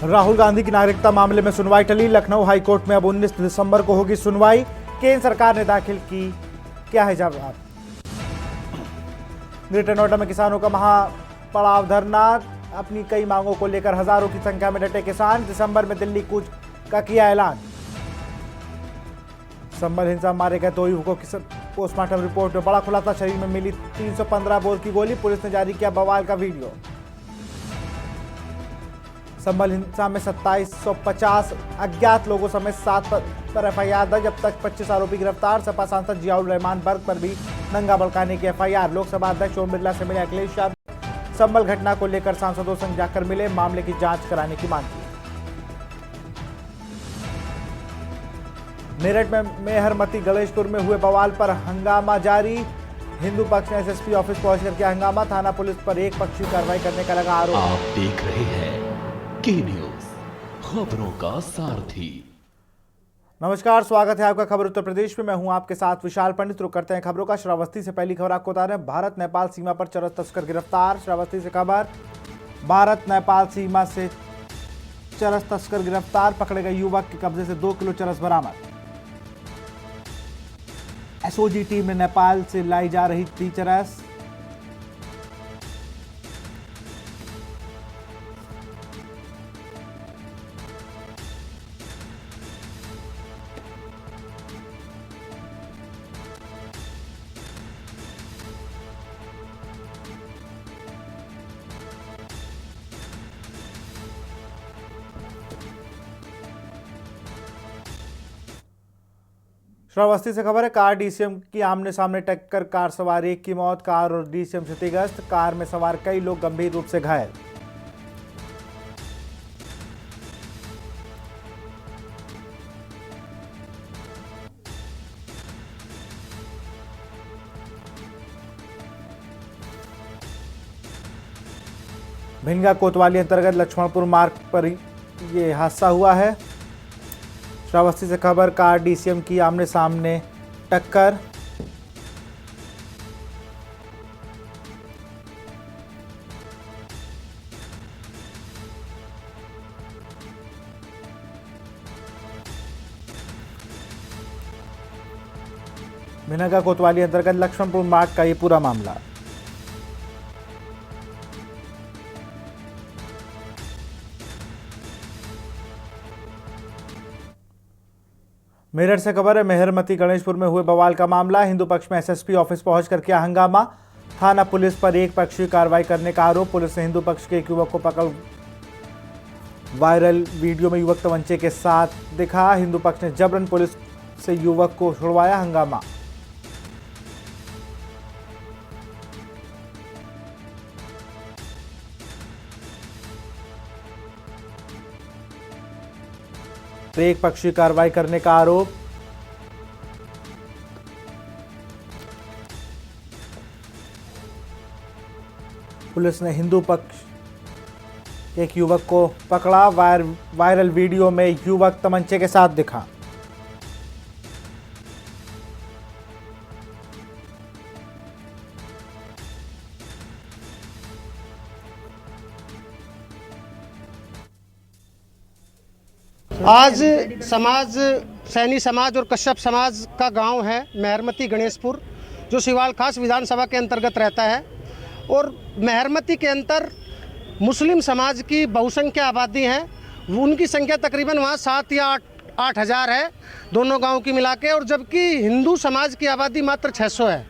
राहुल गांधी की नागरिकता मामले में सुनवाई टली। लखनऊ हाईकोर्ट में अब 19 दिसंबर को होगी सुनवाई। केंद्र सरकार ने दाखिल की क्या है जवाब। ग्रेटर नोएडा में किसानों का महापड़ाव धरना। अपनी कई मांगों को लेकर हजारों की संख्या में डटे किसान। दिसंबर में दिल्ली कूच का किया ऐलान। संभल हिंसा मारे गए 2 युवकों की पोस्टमार्टम रिपोर्ट में बड़ा खुलासा। शरीर में मिली 315 बोर की गोली। पुलिस ने जारी किया बवाल का वीडियो। संभल हिंसा में 2750 अज्ञात लोगों समेत 7 पर एफआईआर दर्ज। अब तक 25 आरोपी गिरफ्तार। सपा सांसद जियाउर रहमान बर्ग पर भी नंगा बड़काने की एफआईआर। लोकसभा अध्यक्ष ओम बिरला से मिले अखिलेश यादव। संभल घटना को लेकर सांसदों संग जाकर मिले। मामले की जांच कराने की मांग की। मेरठ में मेहरमती गणेशपुर में हुए बवाल पर हंगामा जारी। हिंदू पक्ष ने एसएसपी ऑफिस पहुंचकर किया हंगामा। थाना पुलिस पर एक पक्षी कार्रवाई करने का लगा आरोप। आप देख रहे हैं के न्यूज, खबरों का सारथी। नमस्कार, स्वागत है आपका खबर उत्तर प्रदेश में। मैं हूं आपके साथ विशाल पंडित। रुक करते हैं खबरों का। श्रावस्ती से पहली खबर आपको बता रहे हैं। भारत नेपाल सीमा पर चरस तस्कर गिरफ्तार। श्रावस्ती से खबर। भारत नेपाल सीमा से चरस तस्कर गिरफ्तार। पकड़े गए युवक के कब्जे से 2 किलो चरस बरामद। एसओजी टीम ने नेपाल से लाई जा रही थी चरस। श्रावस्ती से खबर है। कार डीसीएम की आमने सामने टक्कर। कार सवार एक की मौत। कार और डीसीएम क्षतिग्रस्त। कार में सवार कई लोग गंभीर रूप से घायल। भिंगा कोतवाली अंतर्गत लक्ष्मणपुर मार्ग पर यह हादसा हुआ है। श्रावस्ती से खबर। कार डीसीएम की आमने सामने टक्कर। भिनगा कोतवाली अंतर्गत लक्ष्मणपुर मार्ग का ये पूरा मामला। मेरठ से खबर है। मेहरमती गणेशपुर में हुए बवाल का मामला। हिंदू पक्ष में एसएसपी ऑफिस पहुंचकर किया हंगामा। थाना पुलिस पर एक पक्षीय कार्रवाई करने का आरोप। पुलिस ने हिंदू पक्ष के एक युवक को पकड़। वायरल वीडियो में युवक तमंचे के साथ दिखा। हिंदू पक्ष ने जबरन पुलिस से युवक को छुड़वाया। हंगामा। एक पक्षी कार्रवाई करने का आरोप। पुलिस ने हिंदू पक्ष के एक युवक को पकड़ा। वायरल वीडियो में युवक तमंचे के साथ दिखा। आज सैनी समाज और कश्यप समाज का गांव है मेहरमती गणेशपुर, जो सिवाल खास विधानसभा के अंतर्गत रहता है। और मेहरमती के अंदर मुस्लिम समाज की बहुसंख्या आबादी है। उनकी संख्या तकरीबन वहाँ 7 या 8 हज़ार है, दोनों गांव की मिला के। और जबकि हिंदू समाज की आबादी मात्र 600 है।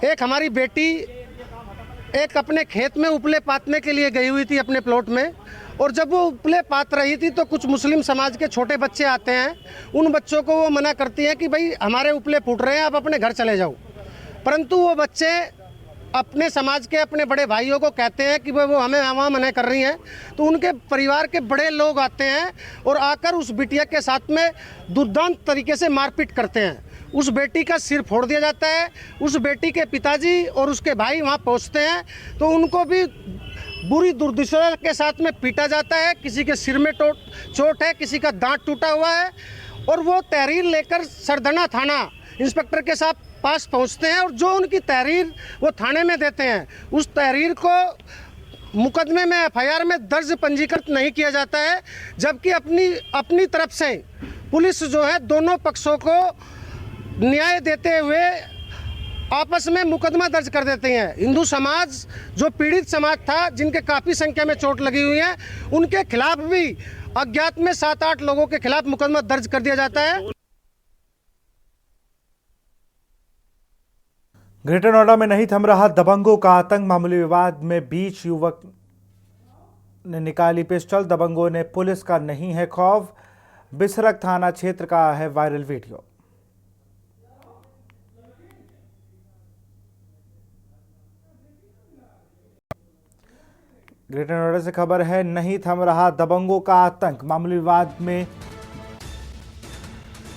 एक हमारी बेटी एक अपने खेत में उपले पातने के लिए गई हुई थी अपने प्लॉट में। और जब वो उपले पात रही थी तो कुछ मुस्लिम समाज के छोटे बच्चे आते हैं। उन बच्चों को वो मना करती हैं कि भाई हमारे उपले फूट रहे हैं, आप अपने घर चले जाओ। परंतु वो बच्चे अपने समाज के अपने बड़े भाइयों को कहते हैं कि वो हमें वहाँ मना कर रही हैं। तो उनके परिवार के बड़े लोग आते हैं और आकर उस बिटिया के साथ में दुर्दांत तरीके से मारपीट करते हैं। उस बेटी का सिर फोड़ दिया जाता है। उस बेटी के पिताजी और उसके भाई वहाँ पहुँचते हैं तो उनको भी बुरी दुर्दशा के साथ में पीटा जाता है। किसी के सिर में चोट है, किसी का दांत टूटा हुआ है। और वो तहरीर लेकर सरधना थाना इंस्पेक्टर के साथ पास पहुंचते हैं और जो उनकी तहरीर वो थाने में देते हैं, उस तहरीर को मुकदमे में एफआईआर में दर्ज पंजीकृत नहीं किया जाता है, जबकि अपनी तरफ से पुलिस जो है दोनों पक्षों को न्याय देते हुए आपस में मुकदमा दर्ज कर देते हैं। हिंदू समाज जो पीड़ित समाज था, जिनके काफ़ी संख्या में चोट लगी हुई है, उनके खिलाफ भी अज्ञात में 7-8 लोगों के खिलाफ मुकदमा दर्ज कर दिया जाता है। ग्रेटर नोएडा में नहीं थम रहा दबंगों का आतंक। मामूली विवाद में बीच युवक ने निकाली पिस्टल। दबंगों ने पुलिस का नहीं है खौफ। बिसरक थाना क्षेत्र का है वायरल वीडियो। ग्रेटर नोएडा से खबर है, नहीं थम रहा दबंगों का आतंक। मामूली विवाद में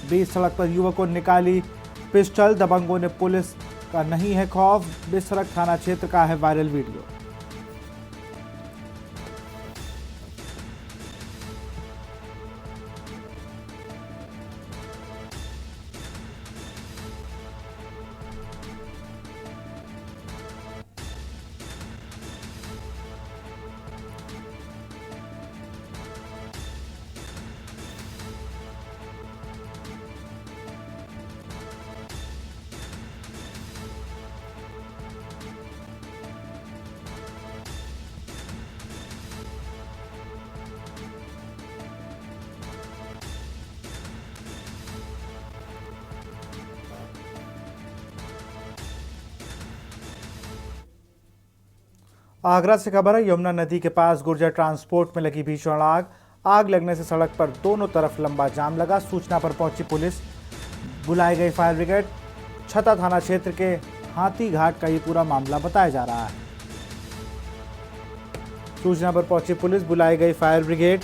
बीच सड़क पर युवकों ने निकाली पिस्टल। दबंगों ने पुलिस का नहीं है खौफ। बिसरक थाना क्षेत्र का है वायरल वीडियो। आगरा से खबर है, यमुना नदी के पास गुर्जर ट्रांसपोर्ट में लगी भीषण आग। आग लगने से सड़क पर दोनों तरफ लंबा जाम लगा। सूचना पर पहुंची पुलिस, बुलाई गई फायर ब्रिगेड। छता थाना क्षेत्र के हाथी घाट का ये पूरा मामला बताया जा रहा है। सूचना पर पहुंची पुलिस, बुलाई गई फायर ब्रिगेड।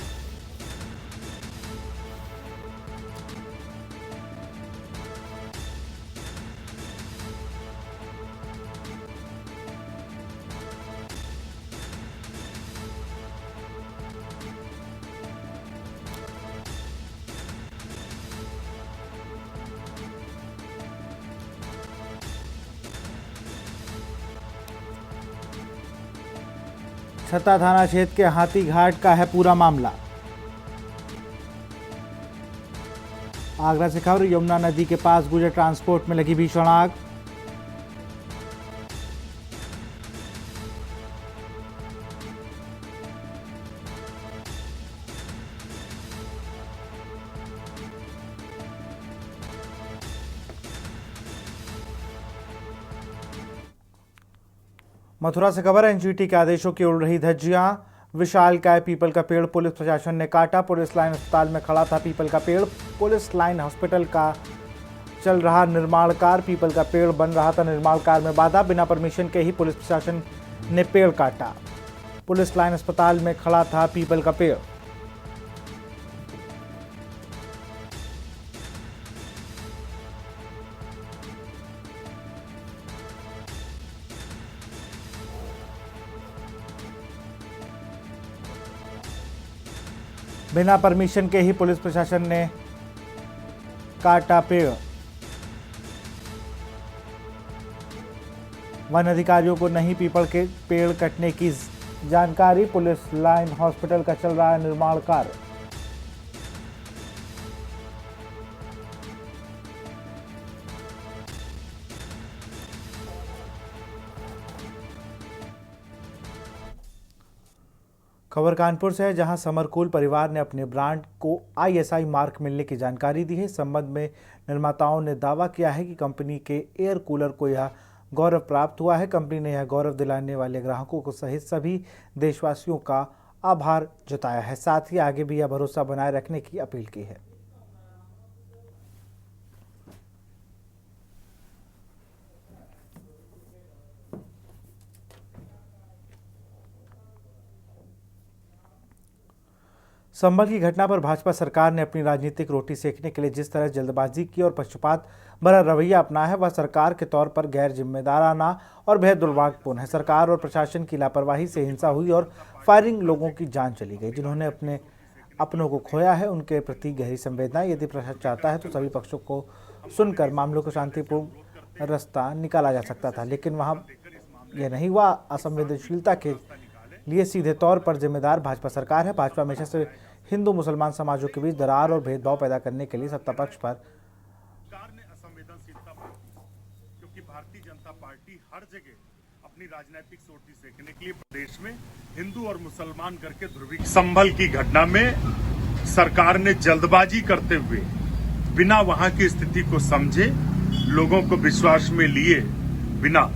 छता थाना क्षेत्र के हाथी घाट का है पूरा मामला। आगरा से खबर, यमुना नदी के पास गुर्जर ट्रांसपोर्ट में लगी भीषण आग। मथुरा से खबर है, एनजीटी के आदेशों की उड़ रही धज्जियां। विशालकाय पीपल का पेड़ पुलिस प्रशासन ने काटा। पुलिस लाइन अस्पताल में खड़ा था पीपल का पेड़। पुलिस लाइन हॉस्पिटल का चल रहा निर्माण कार्य। पीपल का पेड़ बन रहा था, निर्माण कार्य में बाधा। बिना परमिशन के ही पुलिस प्रशासन ने पेड़ काटा। पुलिस लाइन अस्पताल में खड़ा था पीपल का पेड़। बिना परमिशन के ही पुलिस प्रशासन ने काटा पेड़। वन अधिकारियों को नहीं पीपल के पेड़ कटने की जानकारी। पुलिस लाइन हॉस्पिटल का चल रहा है निर्माण कार्य। खबर कानपुर से है, जहां समरकूल परिवार ने अपने ब्रांड को आईएसआई मार्क मिलने की जानकारी दी है। इस संबंध में निर्माताओं ने दावा किया है कि कंपनी के एयर कूलर को यह गौरव प्राप्त हुआ है। कंपनी ने यह गौरव दिलाने वाले ग्राहकों को सहित सभी देशवासियों का आभार जताया है। साथ ही आगे भी यह भरोसा बनाए रखने की अपील की है। संभल की घटना पर भाजपा सरकार ने अपनी राजनीतिक रोटी सेकने के लिए जिस तरह जल्दबाजी की और पक्षपात भरा रवैया अपनाया है, वह सरकार के तौर पर गैर जिम्मेदाराना और बेहद दुर्भाग्यपूर्ण है। सरकार और प्रशासन की लापरवाही से हिंसा हुई और फायरिंग, लोगों की जान चली गई। जिन्होंने अपनों को खोया है, उनके प्रति गहरी संवेदना। यदि प्रशासन चाहता है तो सभी पक्षों को सुनकर मामलों को शांतिपूर्ण रास्ता निकाला जा सकता था, लेकिन वहाँ यह नहीं हुआ। असंवेदनशीलता के लिए सीधे तौर पर जिम्मेदार भाजपा सरकार है। भाजपा हमेशा से हिंदू मुसलमान समाजों के बीच दरार और भेदभाव पैदा करने के लिए सत्ता पक्ष पर सरकार ने असंवेदनशीलता बरती, क्योंकि भारतीय जनता पार्टी हर जगह अपनी राजनीतिक सोटी सेकने के लिए प्रदेश में हिंदू और मुसलमान करके ध्रुवीकरण। संभल की घटना में सरकार ने जल्दबाजी करते हुए बिना वहां की स्थिति को समझे, लोगों को विश्वास में लिए बिना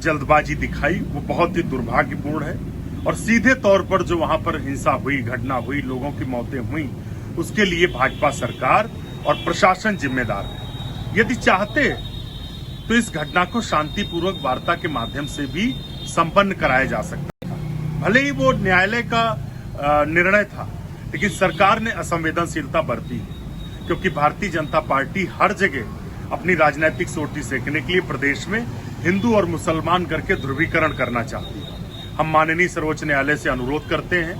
जल्दबाजी दिखाई, वो बहुत ही दुर्भाग्यपूर्ण है। और सीधे तौर पर जो वहां पर हिंसा हुई, घटना हुई, लोगों की मौतें हुई, उसके लिए भाजपा सरकार और प्रशासन जिम्मेदार है। यदि चाहते तो इस घटना को शांतिपूर्वक वार्ता के माध्यम से भी संपन्न कराया जा सकता था। भले ही वो न्यायालय का निर्णय था, लेकिन सरकार ने असंवेदनशीलता बरती, क्योंकि भारतीय जनता पार्टी हर जगह अपनी राजनीतिक सोटी सेकने के लिए प्रदेश में हिंदू और मुसलमान करके ध्रुवीकरण करना चाहती है। हम माननीय सर्वोच्च न्यायालय से अनुरोध करते हैं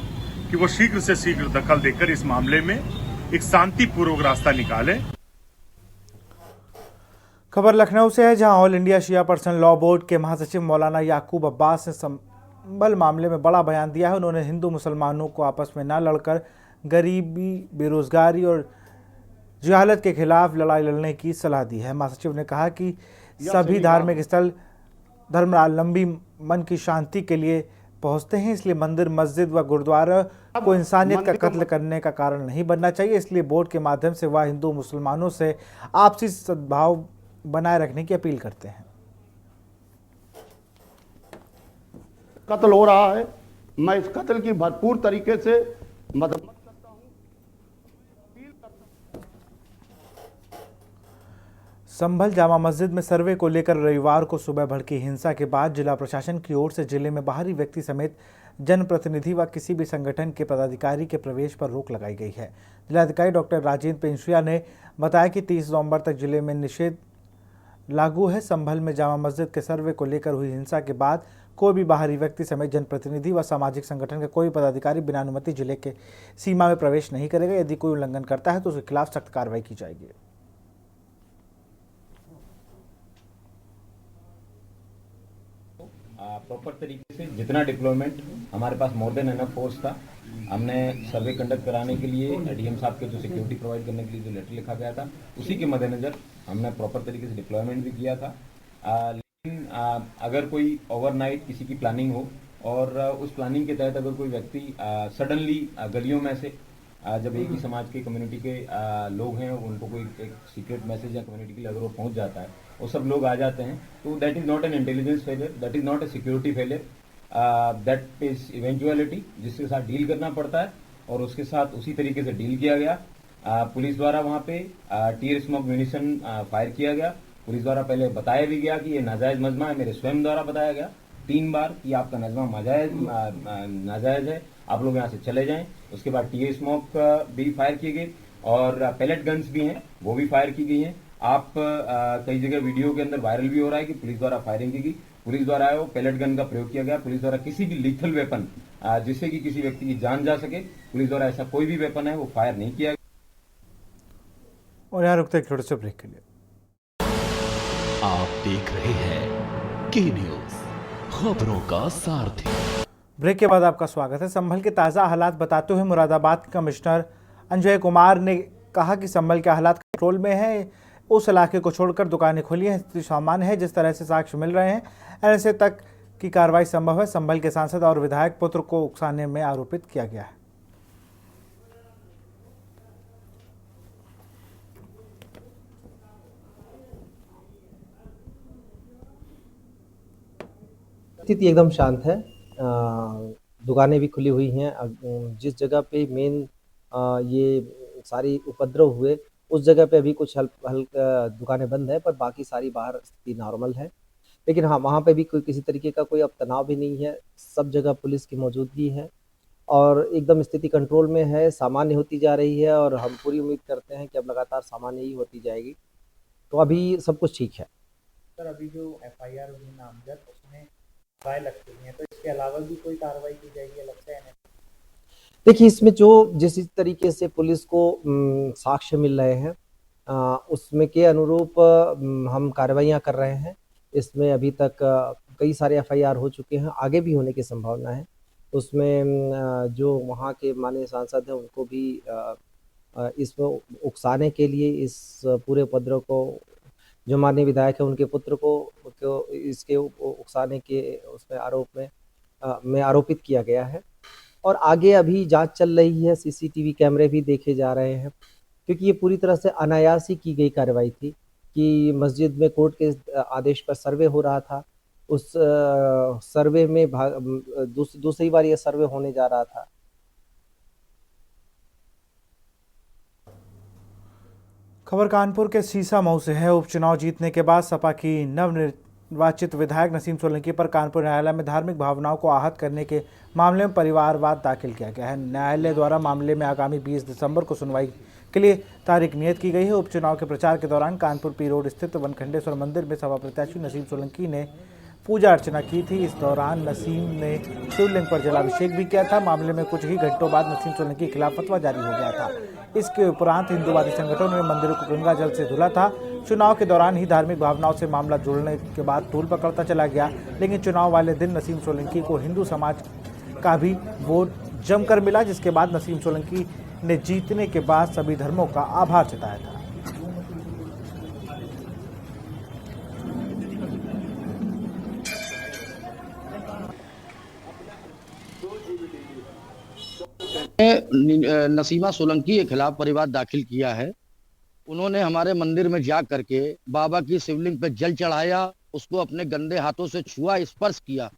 कि वो शीघ्र से शीघ्र दखल देकर इस मामले में एक शांतिपूर्वक रास्ता निकाले। खबर लखनऊ से है, जहां ऑल इंडिया शिया पर्सनल लॉ बोर्ड के महासचिव मौलाना याकूब अब्बास ने संभल मामले में बड़ा बयान दिया है। उन्होंने हिंदू मुसलमानों को आपस में न लड़कर गरीबी, बेरोजगारी और जहालत के खिलाफ लड़ाई लड़ने की सलाह दी है। महासचिव ने कहा कि सभी धार्मिक स्थल धर्मावलंबी मन की शांति के लिए पहुंचते हैं, इसलिए मंदिर, मस्जिद व गुरुद्वारा को इंसानियत का कत्ल करने का कारण नहीं बनना चाहिए। इसलिए बोर्ड के माध्यम से वह हिंदू मुसलमानों से आपसी सद्भाव बनाए रखने की अपील करते हैं। कत्ल हो रहा है, मैं इस कत्ल की भरपूर तरीके से मदद करता हूं। संभल जामा मस्जिद में सर्वे को लेकर रविवार को सुबह भड़की हिंसा के बाद जिला प्रशासन की ओर से जिले में बाहरी व्यक्ति समेत जनप्रतिनिधि व किसी भी संगठन के पदाधिकारी के प्रवेश पर रोक लगाई गई है। जिलाधिकारी डॉक्टर राजेंद्र पेंशुया ने बताया कि 30 नवंबर तक जिले में निषेध लागू है। संभल में जामा मस्जिद के सर्वे को लेकर हुई हिंसा के बाद कोई भी बाहरी व्यक्ति समेत जनप्रतिनिधि व सामाजिक संगठन के कोई पदाधिकारी बिना अनुमति जिले के सीमा में प्रवेश नहीं करेगा। यदि कोई उल्लंघन करता है तो उसके खिलाफ सख्त कार्रवाई की जाएगी। प्रॉपर तरीके से जितना डिप्लॉयमेंट हमारे पास मोर देन एनफ फोर्स था, हमने सर्वे कंडक्ट कराने के लिए डीएम साहब के जो सिक्योरिटी प्रोवाइड करने के लिए जो लेटर लिखा गया था, उसी के मद्देनजर हमने प्रॉपर तरीके से डिप्लॉयमेंट भी किया था। लेकिन अगर कोई ओवरनाइट किसी की प्लानिंग हो और उस प्लानिंग के तहत अगर कोई व्यक्ति सडनली गलियों में से जब एक ही समाज के कम्युनिटी के लोग हैं, उनको कोई एक सीक्रेट मैसेज या कम्युनिटी के लिए अगर वो पहुंच जाता है, वो सब लोग आ जाते हैं, तो that is not an intelligence failure, that is not a security failure, that is eventuality जिसके साथ डील करना पड़ता है और उसके साथ उसी तरीके से डील किया गया। पुलिस द्वारा वहां पे टीयर स्मोक म्यूनिशन फायर किया गया। पुलिस द्वारा पहले बताया भी गया कि ये नाजायज मजमा है, मेरे स्वयं द्वारा बताया गया 3 बार कि आपका नजमा नाजायज है, आप लोग यहाँ से चले जाएं। उसके बाद टीयर स्मोक भी फायर किए गए और पैलेट गन्स भी हैं, वो भी फायर की गई हैं। आप कई जगह वीडियो के अंदर वायरल भी हो रहा है कि पुलिस द्वारा फायरिंग की गई, पुलिस द्वारा वो पैलेट गन का प्रयोग किया गया। पुलिस द्वारा किसी भी लीथल वेपन जिससे कि किसी व्यक्ति की जान जा सके, पुलिस द्वारा ऐसा कोई भी वेपन है वो फायर नहीं किया गया। और यहाँ रुकते एक छोटे से ब्रेक के लिए। आप देख रहे हैं के न्यूज, खबरों का सारथी। ब्रेक के बाद आपका स्वागत है। संभल के ताज़ा हालात बताते हुए मुरादाबाद के कमिश्नर अंजय कुमार ने कहा कि संभल के हालात कंट्रोल में है, उस इलाके को छोड़कर दुकानें खुली हैं, स्थिति सामान्य है। जिस तरह से साक्ष्य मिल रहे हैं ऐसे तक की कार्रवाई संभव है। संभल के सांसद और विधायक पुत्र को उकसाने में आरोपित किया गया है। स्थिति एकदम शांत है, दुकानें भी खुली हुई हैं। जिस जगह पे मेन ये सारी उपद्रव हुए उस जगह पे अभी कुछ हल्का दुकानें बंद है, पर बाकी सारी बाहर स्थिति नॉर्मल है। लेकिन हाँ, वहाँ पे भी कोई किसी तरीके का कोई अब तनाव भी नहीं है। सब जगह पुलिस की मौजूदगी है और एकदम स्थिति कंट्रोल में है, सामान्य होती जा रही है और हम पूरी उम्मीद करते हैं कि अब लगातार सामान्य ही होती जाएगी। तो अभी सब कुछ ठीक है। सर, अभी जो एफआईआर हुई नामजद, उसमें ट्रायल लगती है, तो इसके अलावा भी कोई कार्रवाई की जाएगी अलग से? देखिए, इसमें जो जिस तरीके से पुलिस को साक्ष्य मिल रहे हैं उसमें के अनुरूप हम कार्रवाइयाँ कर रहे हैं। इसमें अभी तक कई सारे एफआईआर हो चुके हैं, आगे भी होने की संभावना है। उसमें जो वहाँ के माननीय सांसद हैं उनको भी इसमें उकसाने के लिए इस पूरे उपद्रव को, जो माननीय विधायक है उनके पुत्र को इसके उकसाने के उसमें में आरोपित किया गया है। और आगे अभी जांच चल रही है, सीसीटीवी कैमरे भी देखे जा रहे हैं, क्योंकि ये पूरी तरह से अनायास ही की गई कार्रवाई थी कि मस्जिद में कोर्ट के आदेश पर सर्वे हो रहा था। उस सर्वे में दूसरी बार ये सर्वे होने जा रहा था। खबर कानपुर के सीसामऊ से है। उपचुनाव जीतने के बाद सपा की नवनिर्वाचित विधायक नसीम सोलंकी पर कानपुर न्यायालय में धार्मिक भावनाओं को आहत करने के मामले में परिवारवाद दाखिल किया गया है। न्यायालय द्वारा मामले में आगामी 20 दिसंबर को सुनवाई के लिए तारीख नियत की गई है। उपचुनाव के प्रचार के दौरान कानपुर पी रोड स्थित वनखंडेश्वर मंदिर में सपा प्रत्याशी नसीम सोलंकी ने पूजा अर्चना की थी। इस दौरान नसीम ने शिवलिंग पर जलाभिषेक भी किया था। मामले में कुछ ही घंटों बाद नसीम सोलंकी के खिलाफ फतवा जारी हो गया था। इसके उपरांत हिंदूवादी संगठनों ने मंदिरों को गंगा जल से धुला था। चुनाव के दौरान ही धार्मिक भावनाओं से मामला जुड़ने के बाद तूल पकड़ता चला गया, लेकिन चुनाव वाले दिन नसीम सोलंकी को हिंदू समाज का भी वोट जमकर मिला, जिसके बाद नसीम सोलंकी ने जीतने के बाद सभी धर्मों का आभार जताया था। नसीमा सोलंकी के खिलाफ परिवाद दाखिल किया है। उन्होंने हमारे मंदिर में जा करके बाबा की शिवलिंग पर जल चढ़ाया, उसको अपने गंदे हाथों से छुआ, स्पर्श किया,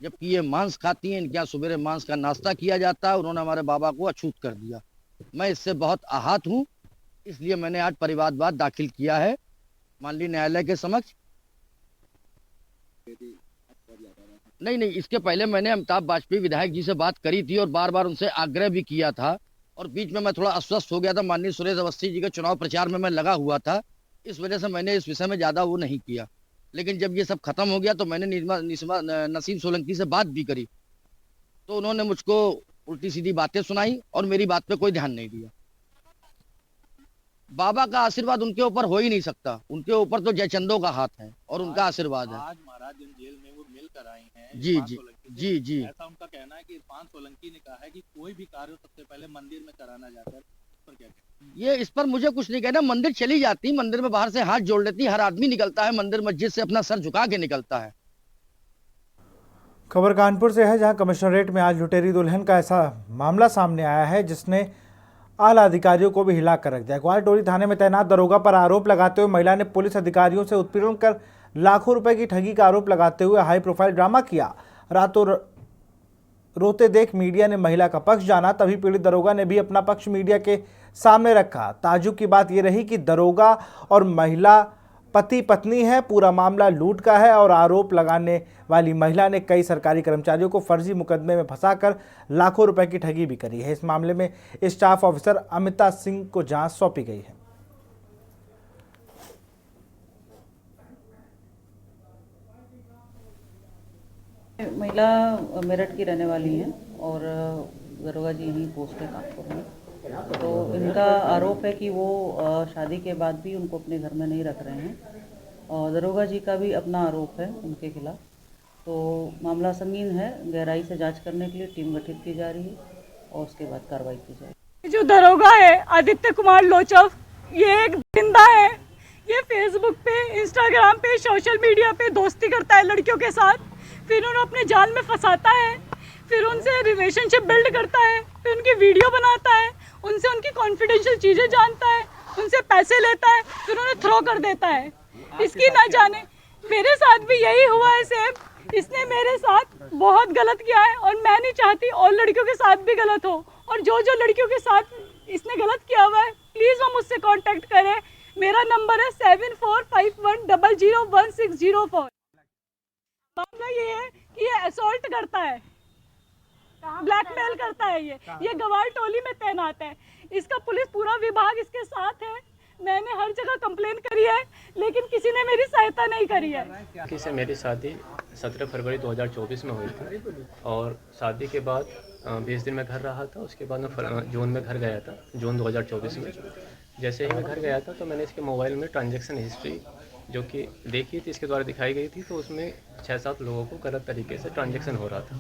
जबकि ये मांस खाती हैं। इनके यहाँ सवेरे मांस का नाश्ता किया जाता है। उन्होंने हमारे बाबा को अछूत कर दिया। मैं इससे बहुत आहत हूँ, इसलिए मैंने आज परिवादवाद दाखिल किया है माननीय न्यायालय के समक्ष। नहीं, इसके पहले मैंने अमिताभ वाजपेयी विधायक जी से बात करी थी और बार बार उनसे आग्रह भी किया था, और बीच में मैं थोड़ा अस्वस्थ हो गया था। माननीय सुरेश अवस्थी जी के चुनाव प्रचार में मैं लगा हुआ था, इस वजह से मैंने इस विषय में ज़्यादा वो नहीं किया। लेकिन जब ये सब खत्म हो गया तो मैंने नसीम सोलंकी से बात भी करी, तो उन्होंने मुझको उल्टी सीधी बातें सुनाई और मेरी बात पे कोई ध्यान नहीं दिया। बाबा का आशीर्वाद उनके ऊपर हो ही नहीं सकता, उनके ऊपर तो जयचंदों का हाथ है और उनका आशीर्वाद है। आज महाराज जेल में वो मिलकर आए हैं। जी। ऐसा उनका कहना है कि इरफान सोलंकी ने कहा है कि कोई भी कार्य सबसे पहले मंदिर में कराना जाता है। पर क्या ये इस पर मुझे कुछ नहीं कहना। मंदिर चली जाती, मंदिर में बाहर से हाथ जोड़ लेती, हर आदमी निकलता है मंदिर मस्जिद से अपना सर झुका के निकलता है। खबर कानपुर से है, जहां कमिश्नरेट में आज लुटेरी दुल्हन का ऐसा मामला सामने आया है जिसने आला अधिकारियों को भी हिला कर रख दिया। ग्वालटोली थाने में तैनात दरोगा पर आरोप लगाते हुए महिला ने पुलिस अधिकारियों से उत्पीड़न कर लाखों रुपए की ठगी का आरोप लगाते हुए हाई प्रोफाइल ड्रामा किया। रातों रोते देख मीडिया ने महिला का पक्ष जाना, तभी पीड़ित दरोगा ने भी अपना पक्ष मीडिया के सामने रखा। ताज्जुब की बात यह रही कि दरोगा और महिला पति पत्नी है। पूरा मामला लूट का है और आरोप लगाने वाली महिला ने कई सरकारी कर्मचारियों को फर्जी मुकदमे में फंसाकर लाखों रुपए की ठगी भी करी है। इस मामले में स्टाफ ऑफिसर अमिता सिंह को जांच सौंपी गई है। महिला मेरठ की रहने वाली हैं और दरोगा जी यहीं पोस्ट है कानपुर में। तो इनका आरोप है कि वो शादी के बाद भी उनको अपने घर में नहीं रख रहे हैं और दरोगा जी का भी अपना आरोप है उनके खिलाफ। तो मामला संगीन है, गहराई से जांच करने के लिए टीम गठित की जा रही है और उसके बाद कार्रवाई की जाएगी। जो दरोगा है आदित्य कुमार लोचव, ये एक जिंदा है। ये फेसबुक पे, इंस्टाग्राम पे, सोशल मीडिया पे दोस्ती करता है लड़कियों के साथ, फिर उन्हें अपने जाल में फंसाता है, फिर उनसे रिलेशनशिप बिल्ड करता है, फिर उनकी वीडियो बनाता है, उनसे उनकी कॉन्फिडेंशियल चीज़ें जानता है, उनसे पैसे लेता है, फिर उन्हें थ्रो कर देता है। इसकी ना जाने मेरे साथ भी यही हुआ है सेम। इसने मेरे साथ बहुत गलत किया है और मैं नहीं चाहती और लड़कियों के साथ भी गलत हो। और जो जो लड़कियों के साथ इसने गलत किया हुआ है प्लीज़ वो मुझसे कांटेक्ट करें। मेरा नंबर है 7451001604। मामला ये है कि ये असॉल्ट करता है, ब्लैकमेल करता है। ये गवार टोली में तैनात है। इसका पुलिस पूरा विभाग इसके साथ है। मैंने हर जगह कंप्लेन करी है लेकिन किसी ने मेरी सहायता नहीं करी है। किसी मेरी शादी 17 फरवरी 2024 में हुई थी और शादी के बाद 20 दिन में घर रहा था। उसके बाद मैं जून में घर गया था, जून 2024 में। जैसे ही मैं घर गया था तो मैंने इसके मोबाइल में ट्रांजैक्शन हिस्ट्री जो कि देखी थी, इसके द्वारा दिखाई गई थी, तो उसमें 6-7 लोगों को गलत तरीके से ट्रांजैक्शन हो रहा था।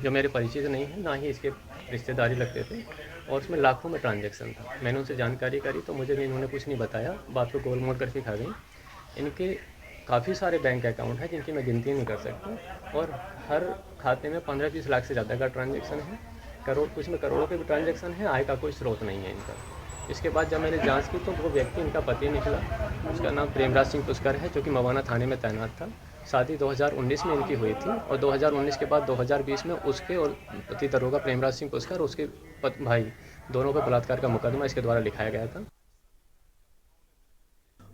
जो मेरे परिचित नहीं है, ना ही इसके रिश्तेदारी लगते थे, और उसमें लाखों में ट्रांजैक्शन था। मैंने उनसे जानकारी करी तो मुझे इन्होंने कुछ नहीं बताया, बात को गोल मोल करके खा गई। इनके काफ़ी सारे बैंक अकाउंट हैं जिनकी मैं गिनती नहीं कर सकता, और हर खाते में 15-20 लाख से ज़्यादा का ट्रांजैक्शन है, कुछ में करोड़ों के भी ट्रांजैक्शन है। आय का कोई स्रोत नहीं है इनका। इसके बाद जब मैंने जांच की तो वो व्यक्ति इनका पति निकला, उसका नाम प्रेमराज सिंह पुष्कर है, जो कि मवाना थाने में तैनात था। शादी 2019 में इनकी हुई थी, और 2019 के बाद 2020 में उसके और पति दरोगा प्रेमराज सिंह पुष्कर और उसके भाई दोनों पर बलात्कार का मुकदमा इसके द्वारा लिखाया गया था।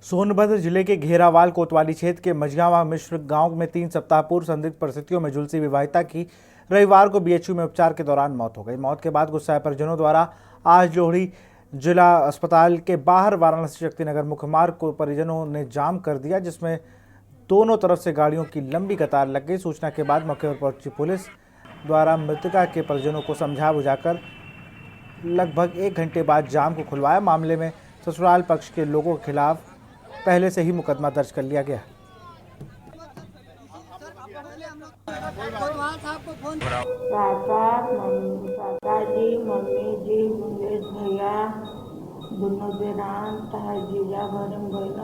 सोनभद्र जिले के घेरावाल कोतवाली क्षेत्र के मझगावा मिश्र गांव में 3 सप्ताह पूर्व संदिग्ध परिस्थितियों में झुलसी विवाहिता की रविवार को बीएचयू में उपचार के दौरान मौत हो गई। मौत के बाद गुस्साए परिजनों द्वारा आज लोहड़ी जिला अस्पताल के बाहर वाराणसी शक्तिनगर मुख्य मार्ग को परिजनों ने जाम कर दिया, जिसमें दोनों तरफ से गाड़ियों की लंबी कतार लग गई। सूचना के बाद मौके पर पहुंची पुलिस द्वारा मृतका के परिजनों को समझा बुझाकर लगभग 1 घंटे बाद जाम को खुलवाया। मामले में ससुराल पक्ष के लोगों के खिलाफ पहले से ही मुकदमा दर्ज कर लिया गया। पापा जी, मम्मी जी, मुंगेश भैया दोनों देरान तार जीजा घर में गइल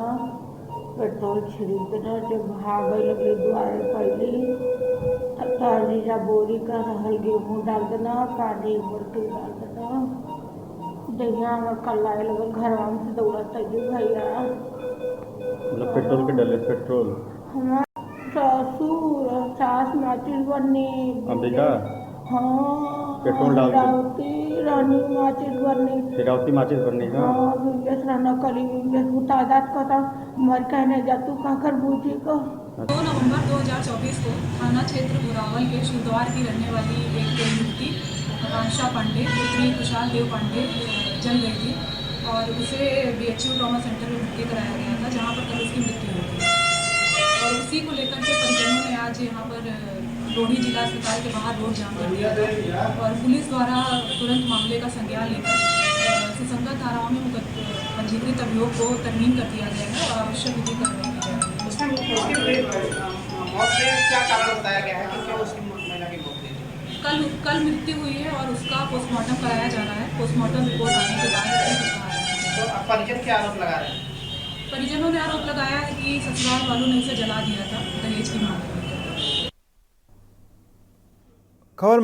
पेट्रोल खरीदना जब भागे लगे द्वारे पहली तार जीजा बोरी का रहल गेहूँ डाल देना, पानी बर्तन डाल देना। दहिया में कल आए लगल घर से दौड़त भैया। मतलब पेट्रोल के डले पेट्रोल हमारे ससुर सास माचिस बननी अंबिका हाँ पेट्रोल रावती रानी माचिस बननी रावती माचिस बननी हाँ विवेश रहना कली विवेश मुतादात का था मर कहने जा तू काकर बूझी को। 2 नवंबर 2024 को थाना क्षेत्र बुरावल के शिवद्वार की रहने वाली एक युवती आकांक्षा पांडे पुत्री कुशाल देव पांडे जल गई थी और उसे बीएचयू ट्रॉमा सेंटर में भर्ती कराया गया था, जहां पर कल उसकी मृत्यु हो गई। और उसी को लेकर के परिजनों ने आज यहाँ पर लोहड़ी जिला अस्पताल के बाहर रोड जाम कर दिया था और पुलिस द्वारा तुरंत मामले का संज्ञान लेकर सुसंगत धाराओं में पंजीकृत अभियोग को तरमीम कर दिया गया है और आवश्यक विधि कार्रवाई की जाएगी। कल मृत्यु हुई है और उसका पोस्टमार्टम कराया जा रहा है। पोस्टमार्टम रिपोर्ट आने के बाद परिजन क्या आरोप लगा रहे हैं? परिजनों ने आरोप लगाया है कि ससुराल वालों ने उसे जला दिया था दहेज की मांग में। खबर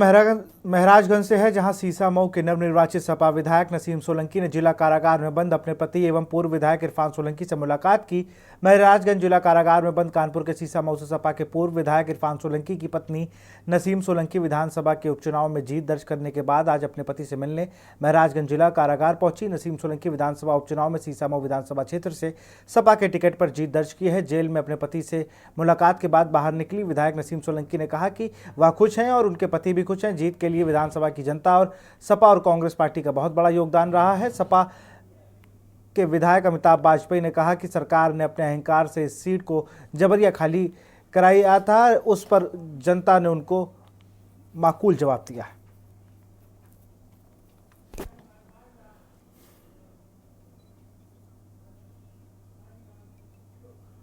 महराजगंज से है, जहां सीसामऊ के नवनिर्वाचित सपा विधायक नसीम सोलंकी ने जिला कारागार में बंद अपने पति एवं पूर्व विधायक इरफान सोलंकी से मुलाकात की। महराजगंज जिला कारागार में बंद कानपुर के सीसामऊ से सपा के पूर्व विधायक इरफान सोलंकी की पत्नी नसीम सोलंकी विधानसभा के उपचुनाव में जीत दर्ज करने के बाद आज अपने पति से मिलने महराजगंज जिला कारागार पहुंची। नसीम सोलंकी विधानसभा उपचुनाव में सीसामऊ विधानसभा क्षेत्र से सपा के टिकट पर जीत दर्ज की है। जेल में अपने पति से मुलाकात के बाद बाहर निकली विधायक नसीम सोलंकी ने कहा कि वह खुश हैं और उनके पति भी खुश हैं। जीत के लिए विधानसभा की जनता और सपा और कांग्रेस पार्टी का बहुत बड़ा योगदान रहा है। सपा के विधायक अमिताभ वाजपेयी ने कहा कि सरकार ने अपने अहंकार से इस सीट को जबरिया खाली कराया था, उस पर जनता ने उनको माकूल जवाब दिया है।